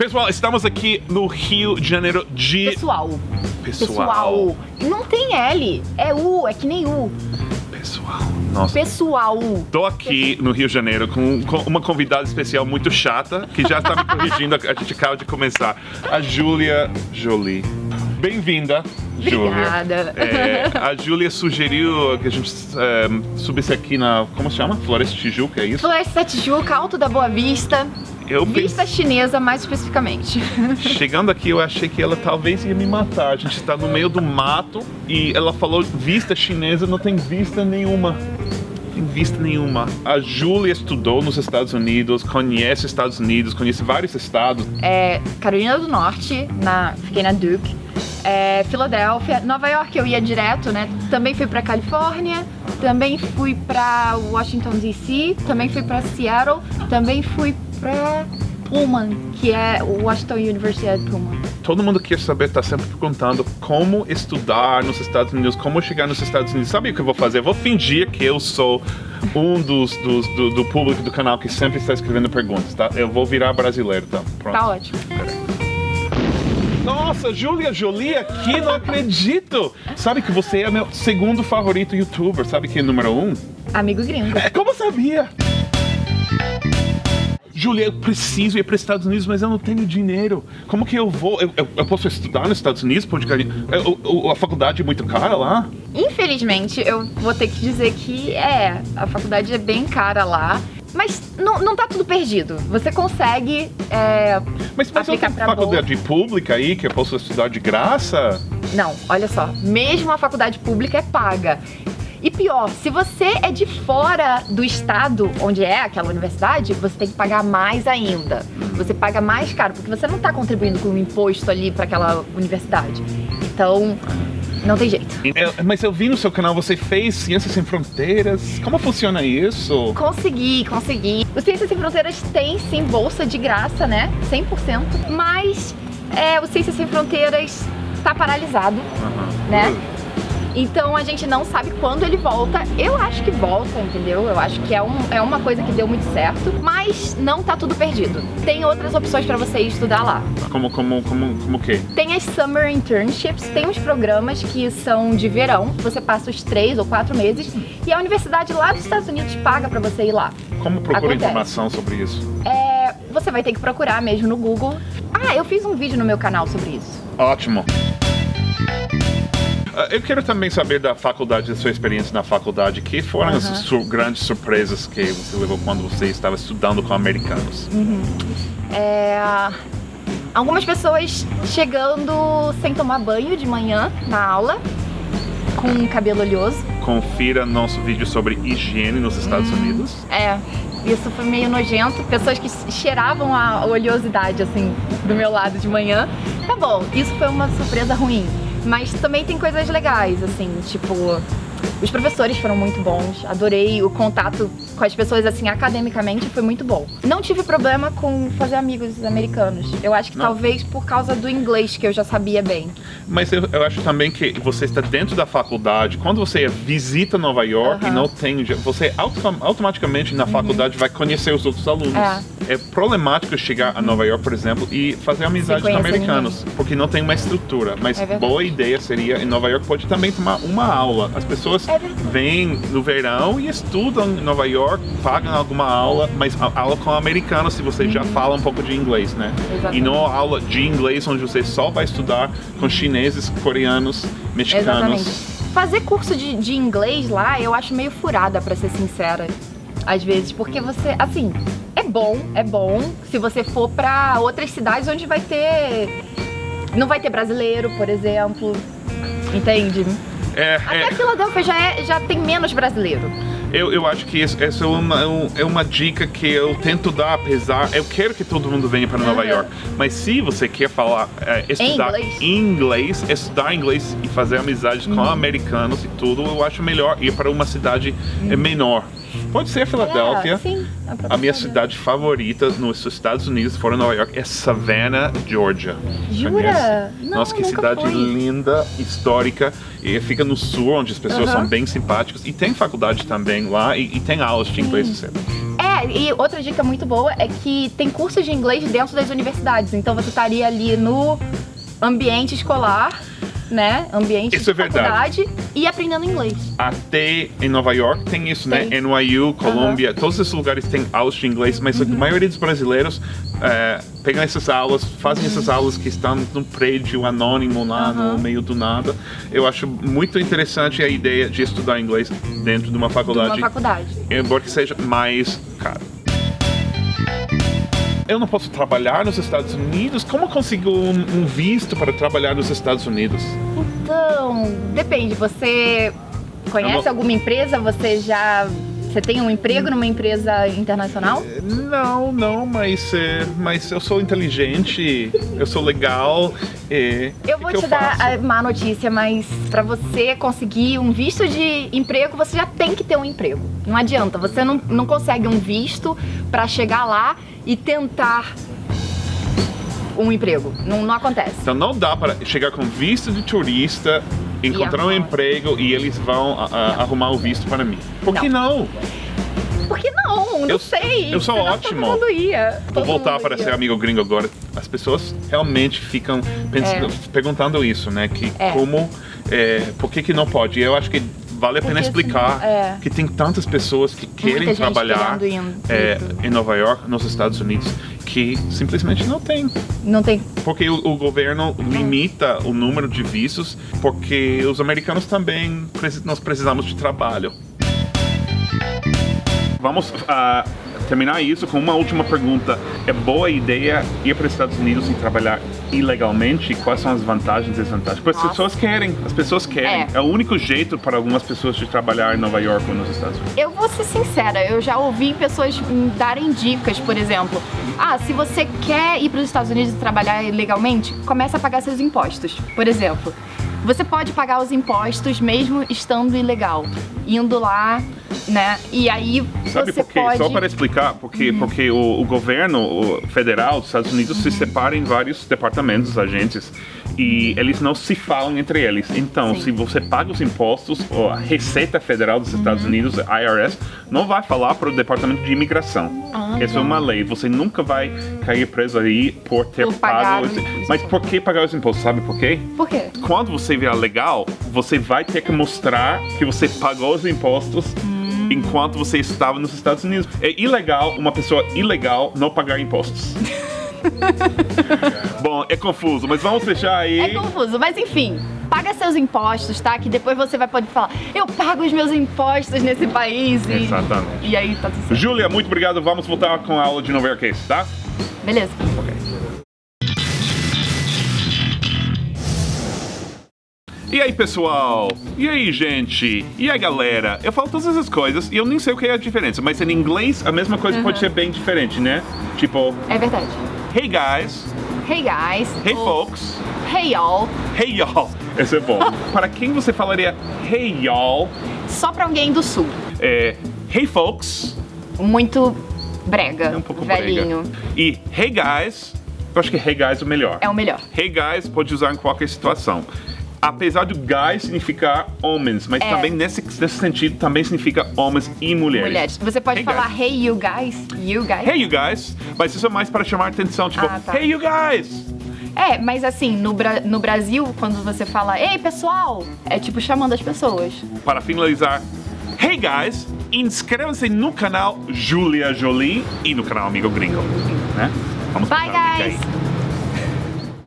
Pessoal, estamos aqui no Rio de Janeiro de... Pessoal. Não tem L, é U, é que nem U. Pessoal. Nossa. Pessoal. Tô aqui no Rio de Janeiro com uma convidada especial muito chata, que já está me corrigindo, a gente acaba de começar. A Júlia Jolie. Bem-vinda, Júlia. Obrigada. A Júlia sugeriu que a gente subisse aqui na... Como se chama? Floresta Tijuca, é isso? Floresta Tijuca, Alto da Boa Vista. Vista chinesa, mais especificamente. Chegando aqui, eu achei que ela talvez ia me matar. A gente está no meio do mato e ela falou vista chinesa, não tem vista nenhuma. Tem vista nenhuma. A Júlia estudou nos Estados Unidos, conhece Estados Unidos, conhece vários estados. Carolina do Norte, fiquei na Duke. Filadélfia, Nova York eu ia direto, né? Também fui pra Califórnia, também fui pra Washington DC, também fui pra Seattle, também fui pra Pullman, que é o Washington University Pullman. Todo mundo quer saber, tá sempre perguntando como estudar nos Estados Unidos, como chegar nos Estados Unidos. Sabe o que eu vou fazer? Eu vou fingir que eu sou um do público do canal que sempre está escrevendo perguntas, tá? Eu vou virar brasileiro, tá? Pronto. Tá ótimo. Nossa, Júlia Jolie aqui, não acredito! Sabe que você é meu segundo favorito youtuber, sabe quem é o número 1? Amigo gringo. Como eu sabia? Júlia, eu preciso ir para os Estados Unidos, mas eu não tenho dinheiro. Como que eu vou? Eu posso estudar nos Estados Unidos? A faculdade é muito cara lá? Infelizmente, eu vou ter que dizer que a faculdade é bem cara lá. Mas não tá tudo perdido. Você consegue mas eu tenho faculdade pública aí que eu posso estudar de graça? Não, olha só. Mesmo a faculdade pública é paga. E pior, se você é de fora do estado onde é aquela universidade, você tem que pagar mais ainda. Você paga mais caro, porque você não tá contribuindo com o imposto ali para aquela universidade. Então, não tem jeito. Mas eu vi no seu canal, você fez Ciências Sem Fronteiras. Como funciona isso? Consegui. O Ciências Sem Fronteiras tem sim bolsa de graça, né? 100%. Mas o Ciências Sem Fronteiras tá paralisado, né? Então a gente não sabe quando ele volta. Eu acho que volta, entendeu? Eu acho que é uma coisa que deu muito certo. Mas não tá tudo perdido. Tem outras opções pra você ir estudar lá. Como o quê? Tem as Summer Internships. Tem uns programas que são de verão. Você passa os 3 ou 4 meses. E a universidade lá dos Estados Unidos paga pra você ir lá. Como procura informação sobre isso? Você vai ter que procurar mesmo no Google. Eu fiz um vídeo no meu canal sobre isso. Ótimo. Eu quero também saber da faculdade, da sua experiência na faculdade. Que foram as grandes surpresas que você levou quando você estava estudando com americanos? Algumas pessoas chegando sem tomar banho de manhã na aula, com cabelo oleoso. Confira nosso vídeo sobre higiene nos Estados Unidos. Isso foi meio nojento. Pessoas que cheiravam a oleosidade, assim, do meu lado de manhã. Tá bom, isso foi uma surpresa ruim. Mas também tem coisas legais, assim, tipo, os professores foram muito bons, adorei o contato com as pessoas, assim, academicamente foi muito bom. Não tive problema com fazer amigos americanos, eu acho que talvez por causa do inglês, que eu já sabia bem. Mas eu acho também que você está dentro da faculdade, quando você visita Nova York e não tem... Você automaticamente na faculdade vai conhecer os outros alunos. É problemático chegar a Nova York, por exemplo, e fazer amizade com americanos, porque não tem uma estrutura. Mas boa ideia seria, em Nova York, pode também tomar uma aula. As pessoas vêm no verão e estudam em Nova York, pagam alguma aula, mas aula com americanos, se você já fala um pouco de inglês, né? Exatamente. E não aula de inglês onde você só vai estudar com chineses, coreanos, mexicanos. Exatamente. Fazer curso de inglês lá, eu acho meio furada, pra ser sincera, às vezes, porque você, assim, é bom se você for pra outras cidades onde não vai ter brasileiro, por exemplo, entende? Até Filadélfia já tem menos brasileiro. Eu acho que essa é uma dica que eu tento dar, eu quero que todo mundo venha para Nova York, mas se você quer falar, estudar inglês, estudar inglês e fazer amizades com americanos e tudo, eu acho melhor ir para uma cidade menor. Pode ser Filadélfia. Sim, a minha cidade favorita nos Estados Unidos, fora Nova York, é Savannah, Georgia. Jura? Nossa, que cidade linda, histórica. E fica no sul, onde as pessoas são bem simpáticas. E tem faculdade também lá, e tem aulas de inglês. E outra dica muito boa é que tem cursos de inglês dentro das universidades. Então você estaria ali no ambiente escolar, né? Ambiente Isso de é verdade. faculdade e aprendendo inglês. Até em Nova York tem isso, né? Tem. NYU, Colômbia, todos esses lugares têm aulas de inglês, mas a maioria dos brasileiros pegam essas aulas, fazem essas aulas que estão num prédio anônimo lá no meio do nada. Eu acho muito interessante a ideia de estudar inglês dentro de uma faculdade. Embora que seja mais caro. Eu não posso trabalhar nos Estados Unidos? Como eu consigo um visto para trabalhar nos Estados Unidos? Então, depende. Você conhece alguma empresa? Você tem um emprego numa empresa internacional? Não, mas eu sou inteligente, eu sou legal. Eu vou te dar a má notícia, mas para você conseguir um visto de emprego, você já tem que ter um emprego. Não adianta, você não consegue um visto para chegar lá e tentar um emprego. Não acontece. Então não dá para chegar com visto de turista, encontrar um emprego e eles vão arrumar o visto para mim. Por que não? Por que não? Não sei. Eu sou ótimo. Todo mundo ia. Vou voltar para ser amigo gringo agora. As pessoas realmente ficam perguntando isso, né? Por que não pode? Eu acho que vale a pena explicar que tem tantas pessoas que querem trabalhar em Nova York, nos Estados Unidos, que simplesmente não tem. Não tem. Porque o governo limita o número de vistos, porque os americanos também nós precisamos de trabalho. Vamos terminar isso com uma última pergunta. É boa ideia ir para os Estados Unidos e trabalhar ilegalmente? Quais são as vantagens e desvantagens? Porque as pessoas querem. É o único jeito para algumas pessoas de trabalhar em Nova York ou nos Estados Unidos. Eu vou ser sincera, eu já ouvi pessoas darem dicas, por exemplo. Se você quer ir para os Estados Unidos e trabalhar ilegalmente, começa a pagar seus impostos. Por exemplo, você pode pagar os impostos mesmo estando ilegal, indo lá, né? E aí Sabe você por quê? pode... Só para explicar, porque o governo federal dos Estados Unidos se separa em vários departamentos, agências, e eles não se falam entre eles. Então, se você paga os impostos, a Receita Federal dos Estados Unidos, a IRS, não vai falar para o Departamento de Imigração. Essa é uma lei. Você nunca vai cair preso aí por ter pago... Mas por que pagar os impostos? Sabe por quê? Por quê? Quando você virar legal, você vai ter que mostrar que você pagou os impostos enquanto você estava nos Estados Unidos. É ilegal uma pessoa ilegal não pagar impostos. Bom, é confuso, mas vamos fechar aí. É confuso, mas enfim, paga seus impostos, tá? Que depois você vai poder falar, eu pago os meus impostos nesse país. Exatamente. E aí tá tudo certo. Júlia, muito obrigado. Vamos voltar com a aula de Nova York, tá? Beleza. Ok. E aí, pessoal? E aí, gente? E aí, galera? Eu falo todas essas coisas e eu nem sei o que é a diferença, mas em inglês a mesma coisa pode ser bem diferente, né? Tipo... É verdade. Hey, guys. Hey, guys. Hey, folks. Hey, y'all. Hey, y'all. Esse é bom. Para quem você falaria hey, y'all? Só pra alguém do sul. Hey, folks. Muito brega. É um pouco velhinho. brega. E hey, guys. Eu acho que hey, guys é o melhor. É o melhor. Hey, guys pode usar em qualquer situação. Apesar do guys significar homens, mas também nesse sentido também significa homens e mulheres. Você pode falar guys. hey you guys, Hey you guys, mas isso é mais para chamar atenção, tipo, hey you guys. Mas assim, no Brasil, quando você fala ei pessoal, é tipo chamando as pessoas. Para finalizar, hey guys, inscreva-se no canal Julia Jolie e no canal Amigo Gringo, né? Vamos Bye guys!